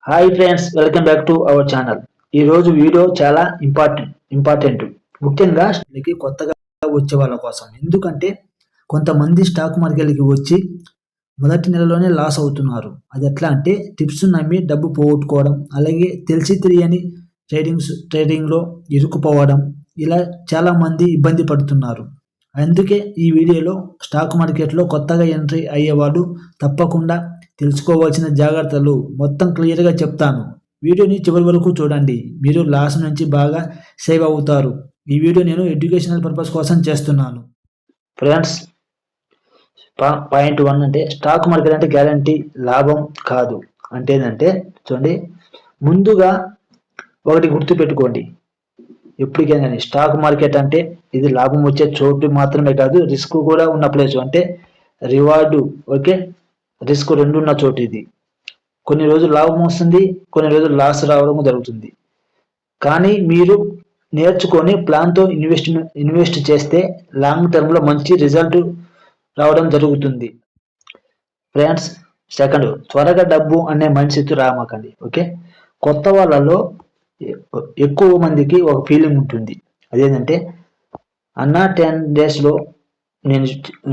Hi friends, welcome back to our channel. ఈరోజు video చాలా important ముఖ్యంగా స్టాక్కి కొత్తగా వచ్చే వాళ్ళ కోసం. ఎందుకంటే కొంతమంది స్టాక్ మార్కెట్కి వచ్చి మొదటి నెలలోనే లాస్ అవుతున్నారు. అది ఎట్లా అంటే టిప్స్ నమ్మి డబ్బు పోగొట్టుకోవడం, అలాగే తెలిసి తెలియని ట్రేడింగ్లో ఇరుక్కుపోవడం, ఇలా చాలామంది ఇబ్బంది పడుతున్నారు. అందుకే ఈ వీడియోలో స్టాక్ మార్కెట్లో కొత్తగా ఎంట్రీ అయ్యేవాళ్ళు తప్పకుండా తెలుసుకోవాల్సిన జాగ్రత్తలు మొత్తం క్లియర్గా చెప్తాను. వీడియోని చివరి వరకు చూడండి. మీరు లాస్ నుంచి బాగా సేవ్ అవుతారు. ఈ వీడియో నేను ఎడ్యుకేషనల్ పర్పస్ కోసం చేస్తున్నాను. ఫ్రెండ్స్, పాయింట్ 1 అంటే స్టాక్ మార్కెట్ అంటే గ్యారంటీ లాభం కాదు. అంటే ఏంటంటే చూడండి, ముందుగా ఒకటి గుర్తుపెట్టుకోండి. ఎప్పటికైనా కానీ స్టాక్ మార్కెట్ అంటే ఇది లాభం వచ్చే చోటు మాత్రమే కాదు, రిస్క్ కూడా ఉన్న ప్లేస్. అంటే రివార్డు ఓకే, రిస్క్ రెండు ఉన్న చోటు ఇది. కొన్ని రోజులు లాభం వస్తుంది, కొన్ని రోజులు లాస్ రావడం జరుగుతుంది. కానీ మీరు నేర్చుకొని ప్లాన్తో ఇన్వెస్ట్ చేస్తే లాంగ్ టర్మ్లో మంచి రిజల్ట్ రావడం జరుగుతుంది. ఫ్రెండ్స్, సెకండ్, త్వరగా డబ్బు అనే మైండ్ సెట్ రామాకండి. ఓకే, కొత్త వాళ్ళలో ఎక్కువ మందికి ఒక ఫీలింగ్ ఉంటుంది. అదేంటంటే అన్న 10 డేస్లో నేను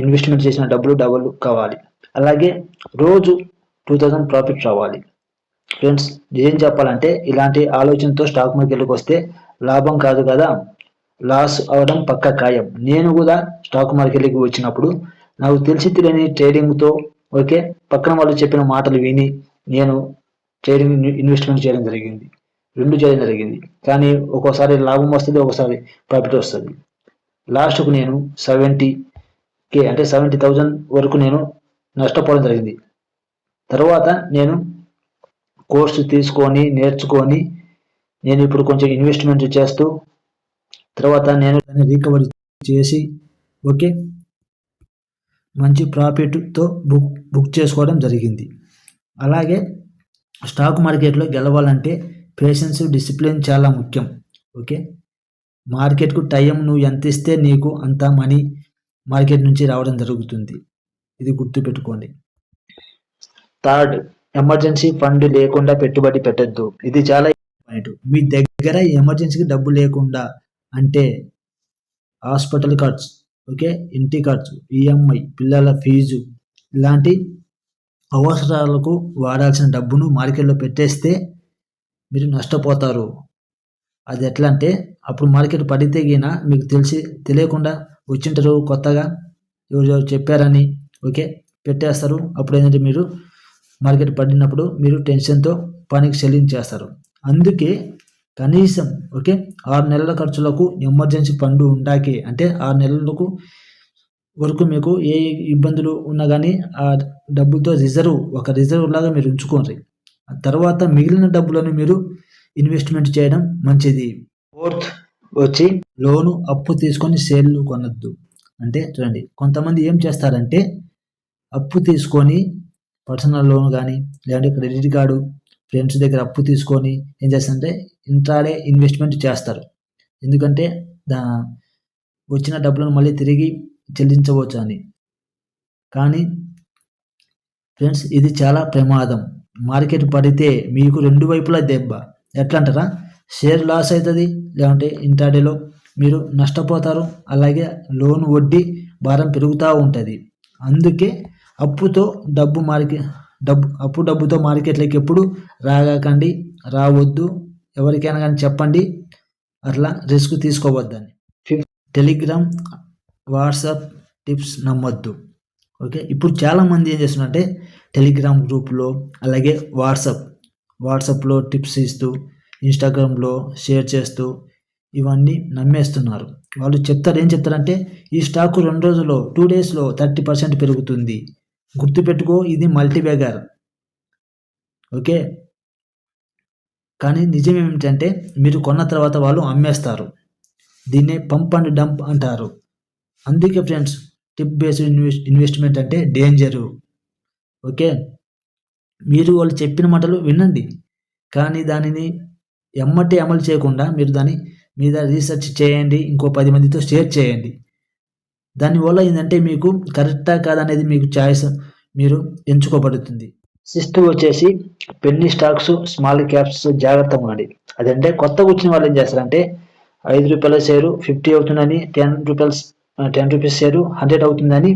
ఇన్వెస్ట్మెంట్ చేసిన డబ్బులు డబుల్ కావాలి, అలాగే రోజు 2000 ప్రాఫిట్ రావాలి. ఫ్రెండ్స్, ఏం చెప్పాలంటే ఇలాంటి ఆలోచనతో స్టాక్ మార్కెట్కి వస్తే లాభం కాదు కదా, లాస్ అవడం పక్క ఖాయం. నేను కూడా స్టాక్ మార్కెట్కి వచ్చినప్పుడు నాకు తెలిసి తెలియని ట్రేడింగ్తో ఓకే, పక్కన వాళ్ళు చెప్పిన మాటలు విని నేను ట్రేడింగ్ ఇన్వెస్ట్మెంట్ చేయడం జరిగింది. రెండు చేయడం జరిగింది. కానీ ఒక్కోసారి లాభం వస్తుంది, ఒకసారి ప్రాఫిట్ వస్తుంది. లాస్ట్కు నేను 70K అంటే 70,000 వరకు నేను నష్టపోవడం జరిగింది. తర్వాత నేను కోర్సు తీసుకొని నేర్చుకొని నేను ఇప్పుడు కొంచెం ఇన్వెస్ట్మెంట్ చేస్తూ తర్వాత నేను దాన్ని రికవరీ చేసి ఓకే మంచి ప్రాఫిట్తో బుక్ చేసుకోవడం జరిగింది. అలాగే స్టాక్ మార్కెట్లో గెలవాలంటే పేషెన్స్, డిసిప్లిన్ చాలా ముఖ్యం. ఓకే, మార్కెట్కు టైం నువ్వు ఎంత ఇస్తే నీకు అంత మనీ మార్కెట్ నుంచి రావడం జరుగుతుంది. ఇది గుర్తుపెట్టుకోండి. థర్డ్, ఎమర్జెన్సీ ఫండ్ లేకుండా పెట్టుబడి పెట్టద్దు. ఇది చాలా పాయింట్. మీ దగ్గర ఎమర్జెన్సీకి డబ్బు లేకుండా అంటే హాస్పిటల్ ఖర్చు, ఓకే, ఇంటి ఖర్చు, ఈఎంఐ, పిల్లల ఫీజు ఇలాంటి అవసరాలకు వాడాల్సిన డబ్బును మార్కెట్లో పెట్టేస్తే మీరు నష్టపోతారు. అది ఎట్లా అంటే అప్పుడు మార్కెట్ పడితే గిన మీకు తెలియకుండా వచ్చింటారు, కొత్తగా ఎవరు చెప్పారని ఓకే పెట్టేస్తారు. అప్పుడు ఏంటంటే మీరు మార్కెట్ పడినప్పుడు మీరు టెన్షన్తో పనికి చెల్లించేస్తారు. అందుకే కనీసం ఓకే 6 నెలల ఖర్చులకు ఎమర్జెన్సీ ఫండ్ ఉండాకే, అంటే 6 నెలలకు వరకు మీకు ఏ ఇబ్బందులు ఉన్నా కానీ ఆ డబ్బులతో రిజర్వ్ లాగా మీరు ఉంచుకోండి. తర్వాత మిగిలిన డబ్బులను మీరు ఇన్వెస్ట్మెంట్ చేయడం మంచిది. ఫోర్త్ వచ్చి లోను అప్పు తీసుకొని షేర్లు కొనద్దు. అంటే చూడండి, కొంతమంది ఏం చేస్తారంటే అప్పు తీసుకొని పర్సనల్ లోన్ కానీ లేదంటే క్రెడిట్ కార్డు, ఫ్రెండ్స్ దగ్గర అప్పు తీసుకొని ఏం చేస్తారంటే ఇంట్రాడే ఇన్వెస్ట్మెంట్ చేస్తారు. ఎందుకంటే వచ్చిన డబ్బులను మళ్ళీ తిరిగి చెల్లించవచ్చు అని. కానీ ఫ్రెండ్స్, ఇది చాలా ప్రమాదం. మార్కెట్ పడితే మీకు రెండు వైపులా దెబ్బ. ఎట్లా అంటారా, షేర్ లాస్ అవుతుంది, లేదంటే ఇంట్రాడేలో మీరు నష్టపోతారు. అలాగే లోన్ వడ్డీ భారం పెరుగుతూ ఉంటుంది. అందుకే అప్పుతో డబ్బుతో మార్కెట్లోకి ఎప్పుడు రాకండి, రావద్దు. ఎవరికైనా కానీ చెప్పండి, అట్లా రిస్క్ తీసుకోవద్దని. టెలిగ్రామ్, వాట్సాప్ టిప్స్ నమ్మొద్దు. ఓకే, ఇప్పుడు చాలామంది ఏం చేస్తున్నారంటే టెలిగ్రామ్ గ్రూప్లో అలాగే వాట్సాప్లో టిప్స్ ఇస్తూ ఇన్స్టాగ్రామ్లో షేర్ చేస్తూ ఇవన్నీ నమ్మేస్తున్నారు. వాళ్ళు ఏం చెప్తారంటే ఈ స్టాకు 2 రోజుల్లో 2 డేస్లో 30% పెరుగుతుంది. గుర్తుపెట్టుకో, ఇది మల్టీబ్యాగర్. ఓకే, కానీ నిజం ఏమిటంటే మీరు కొన్న తర్వాత వాళ్ళు అమ్మేస్తారు. దీన్నే పంప్ అండ్ డంప్ అంటారు. అందుకే ఫ్రెండ్స్, టిప్ బేస్డ్ ఇన్వెస్ట్మెంట్ అంటే డేంజరు. ఓకే, మీరు వాళ్ళు చెప్పిన మాటలు వినండి, కానీ దానిని ఎమ్మటే అమలు చేయకుండా మీరు దాని మీద రీసెర్చ్ చేయండి, ఇంకో 10 మందితో షేర్ చేయండి. దానివల్ల ఏంటంటే మీకు కరెక్టా కాదనేది మీకు చాయిస్ మీరు ఎంచుకోబడుతుంది. సిక్స్త్ వచ్చేసి పెన్నీ స్టాక్స్, స్మాల్ క్యాప్స్ జాగ్రత్తగా ఉండండి. అదంటే కొత్తగా వచ్చిన వాళ్ళు ఏం చేస్తారంటే ₹5 షేరు 50 అవుతుందని, ₹10 షేరు 100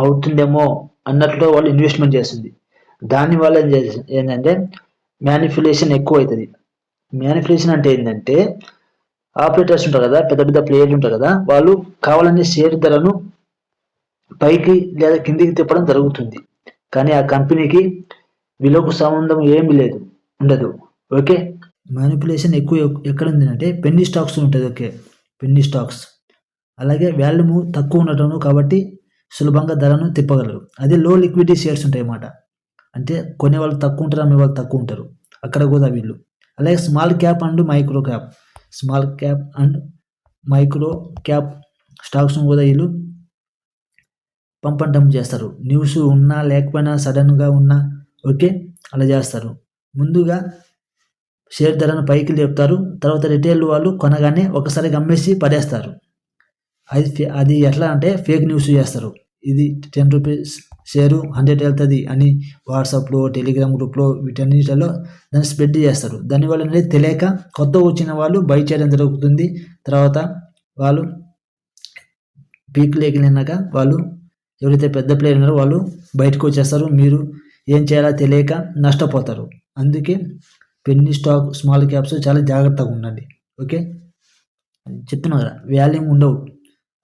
అవుతుందేమో అన్నట్లు వాళ్ళు ఇన్వెస్ట్మెంట్ చేస్తుంది. దానివల్ల ఏంటంటే మ్యానిపులేషన్ ఎక్కువ అవుతుంది. మ్యానిపులేషన్ అంటే ఏంటంటే ఆపరేటర్స్ ఉంటారు కదా, పెద్ద పెద్ద ప్లేయర్లు ఉంటారు కదా, వాళ్ళు కావాలని షేర్ ధరను పైకి లేదా కిందికి తిప్పడం జరుగుతుంది. కానీ ఆ కంపెనీకి విలువకు సంబంధం ఏమీ ఉండదు. ఓకే, మ్యానిపులేషన్ ఎక్కువ ఎక్కడ ఉంది అంటే పెన్నీ స్టాక్స్ ఉంటుంది. ఓకే, పెన్నీ స్టాక్స్ అలాగే వాల్యూమ్ తక్కువ ఉండటం కాబట్టి సులభంగా ధరను తిప్పగలరు. అదే లో లిక్విడిటీ షేర్స్ ఉంటాయి అన్నమాట. అంటే కొనే వాళ్ళు తక్కువ ఉంటారు, అమ్మే వాళ్ళు తక్కువ ఉంటారు. అక్కడ కూడా వీళ్ళు. అలాగే small cap and micro cap, small cap and micro cap స్టాక్స్ను కూడా వీళ్ళు పంప్ అండ్ డంప్ చేస్తారు. న్యూస్ ఉన్నా లేకపోయినా సడన్గా ఉన్నా ఓకే అలా చేస్తారు. ముందుగా షేర్ ధరను పైకి లేపుతారు, తర్వాత రిటైల్ వాళ్ళు కొనగానే ఒకసారి అమ్మేసి పడేస్తారు. అది ఎట్లా అంటే ఫేక్ న్యూస్ చేస్తారు. ఇది ₹10 షేరు 100 వెళ్తుంది అని వాట్సాప్లో, టెలిగ్రామ్ గ్రూప్లో వీటన్నిటిలో దాన్ని స్ప్రెడ్ చేస్తారు. దానివల్ల అనేది తెలియక కొత్తగా వచ్చిన వాళ్ళు బై చేయడం జరుగుతుంది. తర్వాత వాళ్ళు పీక్ లేకినాక వాళ్ళు ఎవరైతే పెద్ద ప్లేయర్ ఉన్నారో వాళ్ళు బయటకు వచ్చేస్తారు. మీరు ఏం చేయాలో తెలియక నష్టపోతారు. అందుకే పెన్నీ స్టాక్, స్మాల్ క్యాప్స్ చాలా జాగ్రత్తగా ఉండండి. ఓకే, చెప్తున్నా కదా, వాల్యూమ్ ఉండవు.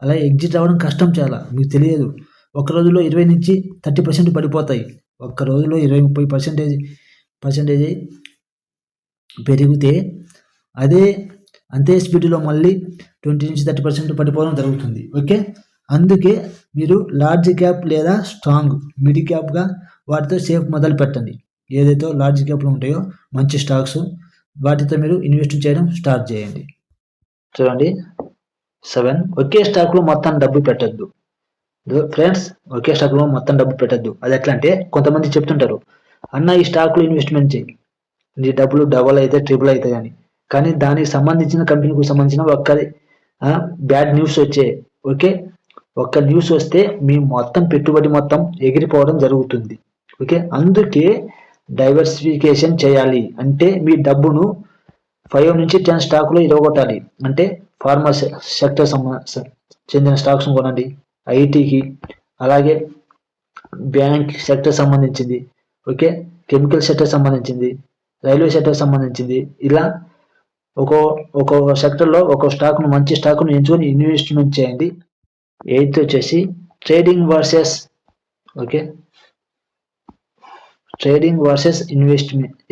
అలా ఎగ్జిట్ అవ్వడం కష్టం చాలా, మీకు తెలియదు. ఒక రోజులో 20-30% పడిపోతాయి. ఒక్క రోజులో 20-30% పెరిగితే అంతే స్పీడ్లో మళ్ళీ 20-30% పడిపోవడం జరుగుతుంది. ఓకే, అందుకే మీరు లార్జ్ క్యాప్ లేదా స్ట్రాంగ్ మిడ్ క్యాప్గా వాటితో సేఫ్ మొదలు పెట్టండి. ఏదైతే లార్జ్ క్యాప్లో ఉంటాయో మంచి స్టాక్స్, వాటితో మీరు ఇన్వెస్ట్ చేయడం స్టార్ట్ చేయండి. చూడండి 7, ఒకే స్టాక్లో మొత్తం డబ్బు పెట్టద్దు. ఫ్రెండ్స్, ఒకే స్టాక్లో మొత్తం డబ్బు పెట్టద్దు. అది ఎట్లా అంటే కొంతమంది చెప్తుంటారు, అన్న ఈ స్టాక్లో ఇన్వెస్ట్మెంట్ చేయి, నీ డబ్బులు డబల్ అయితే ట్రిపుల్ అవుతాయి అని. కానీ దానికి సంబంధించిన కంపెనీకి సంబంధించిన ఒక్కరి బ్యాడ్ న్యూస్ వచ్చే ఓకే ఒక్క న్యూస్ వస్తే మీ మొత్తం పెట్టుబడి మొత్తం ఎగిరిపోవడం జరుగుతుంది. ఓకే, అందుకే డైవర్సిఫికేషన్ చేయాలి. అంటే మీ డబ్బును 5-10 స్టాకులు ఇరగొట్టాలి. అంటే ఫార్మా సెక్టర్ చెందిన స్టాక్స్ కొనండి, ఐటీకి, అలాగే బ్యాంక్ సెక్టర్ సంబంధించింది, ఓకే, కెమికల్ సెక్టర్ సంబంధించింది, రైల్వే సెక్టర్ సంబంధించింది. ఇలా ఒక్కొక్క సెక్టర్లో ఒక్కో స్టాక్ను, మంచి స్టాక్ను ఎంచుకొని ఇన్వెస్ట్మెంట్ చేయండి. 8th వచ్చేసి ట్రేడింగ్ వర్సెస్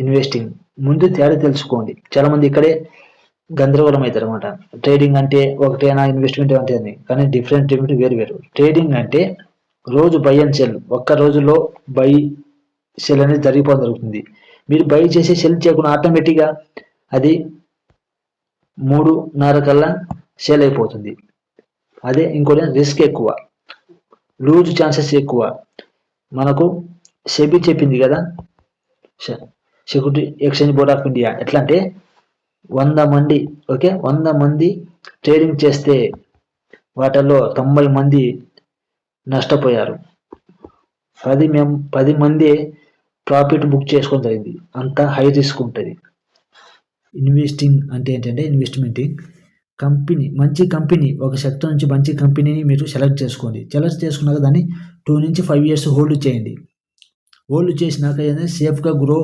ఇన్వెస్టింగ్. ముందు తేడా తెలుసుకోండి. చాలా మంది ఇక్కడే గందరగోళం అవుతారు అనమాట. ట్రేడింగ్ అంటే ఒకటేనా, ఇన్వెస్ట్మెంట్ అంటే అని, కానీ డిఫరెంట్ వేరు. ట్రేడింగ్ అంటే రోజు బై అండ్ సెల్, ఒక్క రోజులో బై సెల్ అనేది జరిగిపోవడం జరుగుతుంది. మీరు బై చేసి సెల్ చేయకుండా ఆటోమేటిక్గా అది 3:30 కల్లా సేల్ అయిపోతుంది. అదే ఇంకోటి రిస్క్ ఎక్కువ, లూజ్ ఛాన్సెస్ ఎక్కువ. మనకు సెబీ చెప్పింది కదా, security exchange board of India, ఎట్లా అంటే 100 మంది 100 మంది ట్రేడింగ్ చేస్తే వాటిల్లో 90 మంది నష్టపోయారు. 10 మంది ప్రాఫిట్ బుక్ చేసుకోవడం జరిగింది. అంత హై రిస్క్ ఉంటుంది. ఇన్వెస్టింగ్ అంటే ఏంటంటే ఇన్వెస్ట్మెంటింగ్ మంచి కంపెనీ, ఒక సెక్టర్ నుంచి మంచి కంపెనీని మీరు సెలెక్ట్ చేసుకోండి. సెలెక్ట్ చేసుకున్నాక దాన్ని 2-5 years హోల్డ్ చేయండి. హోల్డ్ చేసినాక ఏదైనా సేఫ్గా గ్రో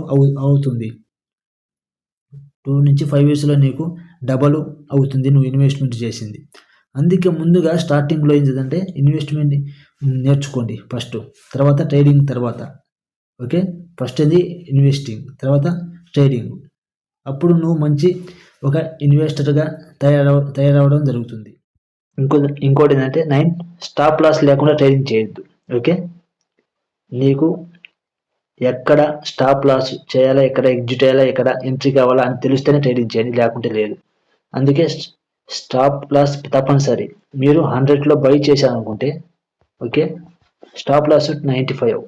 అవుతుంది. 2-5 yearsలో నీకు డబల్ అవుతుంది నువ్వు ఇన్వెస్ట్మెంట్ చేసింది. అందుకే ముందుగా స్టార్టింగ్లో ఏంటంటే ఇన్వెస్ట్మెంట్ నేర్చుకోండి ఫస్ట్, తర్వాత ట్రేడింగ్, తర్వాత ఓకే, ఫస్ట్ అది ఇన్వెస్టింగ్, తర్వాత ట్రేడింగ్. అప్పుడు నువ్వు మంచి ఒక ఇన్వెస్టర్గా తయారవడం జరుగుతుంది. ఇంకోటి ఏంటంటే 9, స్టాప్ లాస్ లేకుండా ట్రేడింగ్ చేయొద్దు. ఓకే, నీకు ఎక్కడ స్టాప్ లాస్ చేయాలా, ఎక్కడ ఎగ్జిట్ అయ్యాలా, ఎక్కడ ఎంట్రీ కావాలా అని తెలిస్తేనే ట్రేడింగ్ చేయండి, లేకుంటే లేదు. అందుకే స్టాప్ లాస్ తప్పనిసరి. మీరు 100లో బై చేశారనుకుంటే ఓకే, స్టాప్ లాస్ 95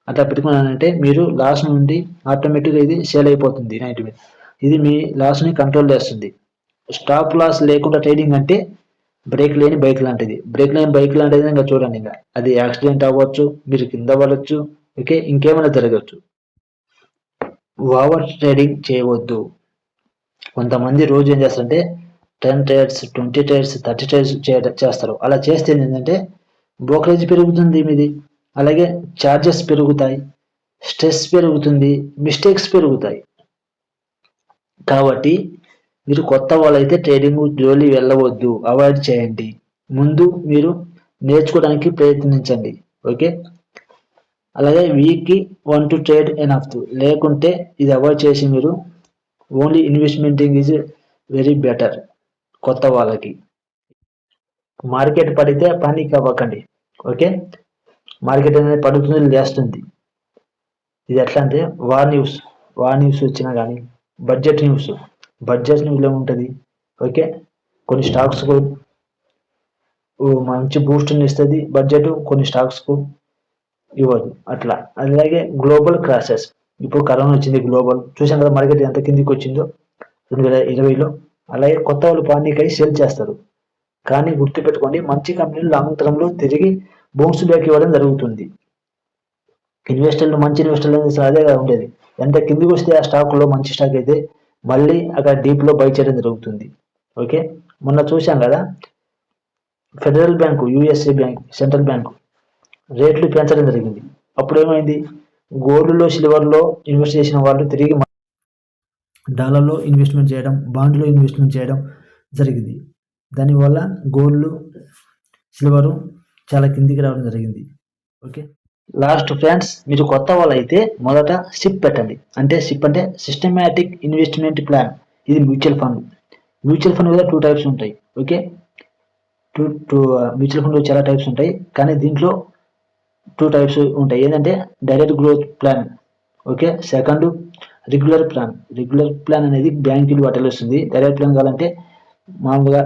అట్లా పెట్టుకున్నానంటే మీరు లాస్ నుండి ఆటోమేటిక్గా ఇది సేల్ అయిపోతుంది 90. ఇది మీ లాస్ని కంట్రోల్ చేస్తుంది. స్టాప్ లాస్ లేకుండా ట్రేడింగ్ అంటే బ్రేక్ లేని బైక్ లాంటిది. బ్రేక్ లేని బైక్ లాంటిది ఇంకా చూడండి, ఇంకా అది యాక్సిడెంట్ అవ్వచ్చు, మీరు కింద పడవచ్చు, ఓకే, ఇంకేమైనా జరగచ్చు. ఓవర్ ట్రేడింగ్ చేయవద్దు. కొంతమంది రోజు ఏం చేస్తారంటే 10 ట్రేడ్స్, 20 ట్రేడ్స్, 30 ట్రేడ్స్ చేస్తారు. అలా చేస్తే ఏంటంటే బ్రోకరేజ్ పెరుగుతుంది మీది, అలాగే ఛార్జెస్ పెరుగుతాయి, స్ట్రెస్ పెరుగుతుంది, మిస్టేక్స్ పెరుగుతాయి. కాబట్టి మీరు కొత్త వాళ్ళైతే ట్రేడింగ్ జోలి వెళ్ళవద్దు, అవాయిడ్ చేయండి. ముందు మీరు నేర్చుకోవడానికి ప్రయత్నించండి. ఓకే, అలాగే వీక్కి 1 to ట్రేడ్ ఎనఫ్. లేకుంటే ఇది అవాయిడ్ చేసి మీరు ఓన్లీ ఇన్వెస్ట్మెంటింగ్ ఈజ్ వెరీ బెటర్ కొత్త వాళ్ళకి. మార్కెట్ పడితే పానిక్ అవ్వకండి. ఓకే, మార్కెట్ అనేది పడుతుంది, లేస్తుంది. ఇది ఎట్లా అంటే వార్ న్యూస్ వచ్చినా కానీ, బడ్జెట్ న్యూస్లో ఏముంటుంది, ఓకే, కొన్ని స్టాక్స్కు మంచి బూస్ట్ని ఇస్తుంది బడ్జెట్, కొన్ని స్టాక్స్కు ఇవ్వదు అట్లా. అలాగే గ్లోబల్ క్రాషెస్, ఇప్పుడు కరోనా వచ్చింది, గ్లోబల్ చూసాం కదా మార్కెట్ ఎంత కిందికి వచ్చిందో 2020లో. అలాగే కొత్త వాళ్ళు పానిక్ అయి సేల్ చేస్తారు. కానీ గుర్తుపెట్టుకోండి, మంచి కంపెనీలు లాంగ్ టర్మ్లో తిరిగి బౌన్స్ బ్యాక్ ఇవ్వడం జరుగుతుంది. మంచి ఇన్వెస్టర్లు అదే ఉండేది, ఎంత కిందికి వస్తే ఆ స్టాక్లో మంచి స్టాక్ అయితే మళ్ళీ అక్కడ డీప్లో బై చేయడం జరుగుతుంది. ఓకే, మొన్న చూసాం కదా federal bank, USA bank, central bank రేట్లు పెంచడం జరిగింది. అప్పుడు ఏమైంది, గోల్డ్లో, సిల్వర్లో ఇన్వెస్ట్ చేసిన వాళ్ళు తిరిగి డాలర్లో ఇన్వెస్ట్మెంట్ చేయడం, బాండ్లో ఇన్వెస్ట్మెంట్ చేయడం జరిగింది. దానివల్ల గోల్డ్, సిల్వరు చాలా కిందికి రావడం జరిగింది. ఓకే, లాస్ట్ ఫ్రెండ్స్, మీరు కొత్త వాళ్ళు అయితే మొదట సిప్ పెట్టండి. సిప్ అంటే సిస్టమాటిక్ ఇన్వెస్ట్మెంట్ ప్లాన్. ఇది మ్యూచువల్ ఫండ్ కూడా 2 టైప్స్ ఉంటాయి. ఓకే, మ్యూచువల్ ఫండ్ చాలా టైప్స్ ఉంటాయి, కానీ దీంట్లో 2 టైప్స్ ఉంటాయి. ఏంటంటే direct growth plan, okay, second regular plan అనేది బ్యాంకులు వాటిలో వస్తుంది. డైరెక్ట్ ప్లాన్ కావాలంటే మామూలుగా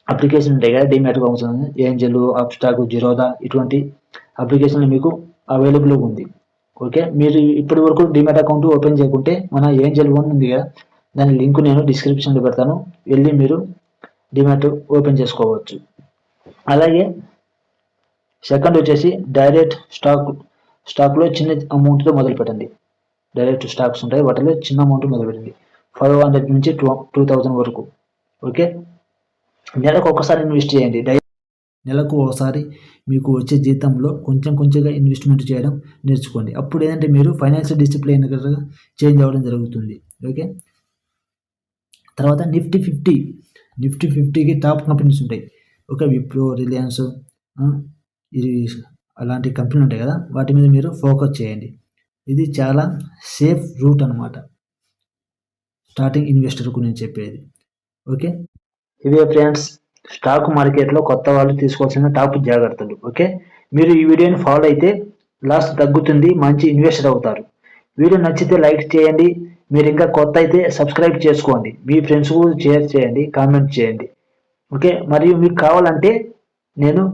అప్లికేషన్ ఉంటాయి కదా, డిమాట్ అవుతుంది, ఏంజల్, అప్స్టాక్, జిరోదా, ఇటువంటి అప్లికేషన్లు మీకు అవైలబుల్గా ఉంది. ఓకే, మీరు ఇప్పటి వరకు డిమాట్ అకౌంట్ ఓపెన్ చేయకుంటే మన ఏంజల్ 1 ఉంది కదా, దాని లింక్ నేను డిస్క్రిప్షన్లో పెడతాను, వెళ్ళి మీరు డిమాట్ ఓపెన్ చేసుకోవచ్చు. అలాగే సెకండ్ వచ్చేసి డైరెక్ట్ స్టాక్లో చిన్న అమౌంట్తో మొదలు పెట్టండి. డైరెక్ట్ స్టాక్స్ ఉంటాయి, వాటిలో చిన్న అమౌంట్ మొదలు పెట్టండి, 500 నుంచి 2000 వరకు. ఓకే, నెలకు ఒకసారి ఇన్వెస్ట్ చేయండి. నెలకు ఒకసారి మీకు వచ్చే జీతంలో కొంచెంగా ఇన్వెస్ట్మెంట్ చేయడం నేర్చుకోండి. అప్పుడు ఏంటంటే మీరు ఫైనాన్షియల్ డిసిప్లిన్ చేంజ్ అవ్వడం జరుగుతుంది. ఓకే, తర్వాత నిఫ్టీ 50కి టాప్ కంపెనీస్ ఉంటాయి. ఓకే, విప్రో, రిలయన్స్, ఇది అలాంటి కంపెనీలు ఉంటాయి కదా, వాటి మీద మీరు ఫోకస్ చేయండి. ఇది చాలా సేఫ్ రూట్ అనమాట స్టార్టింగ్ ఇన్వెస్టర్కు నేను చెప్పేది. ఓకే, ఇవే ఫ్రెండ్స్ స్టాక్ మార్కెట్లో కొత్త వాళ్ళు తీసుకోవాల్సిన టాప్ జాగ్రత్తలు. ఓకే, మీరు ఈ వీడియోని ఫాలో అయితే లాస్ తగ్గుతుంది, మంచి ఇన్వెస్టర్ అవుతారు. వీడియో నచ్చితే లైక్ చేయండి, మీరు ఇంకా కొత్త అయితే సబ్స్క్రైబ్ చేసుకోండి, మీ ఫ్రెండ్స్ కూడా షేర్ చేయండి, కామెంట్ చేయండి. ఓకే, మరియు మీకు కావాలంటే నేను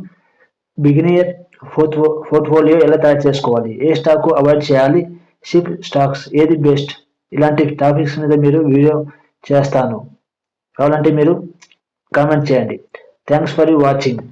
బిగినర్ పోర్ట్ఫోలియో ఎలా తయారు చేసుకోవాలి, ఏ స్టాక్ అవాయిడ్ చేయాలి, షిప్ స్టాక్స్ ఏది బెస్ట్, ఇలాంటి టాపిక్స్ మీద మీరు వీడియో చేస్తాను. కావాలంటే మీరు కామెంట్ చేయండి. Thanks for watching.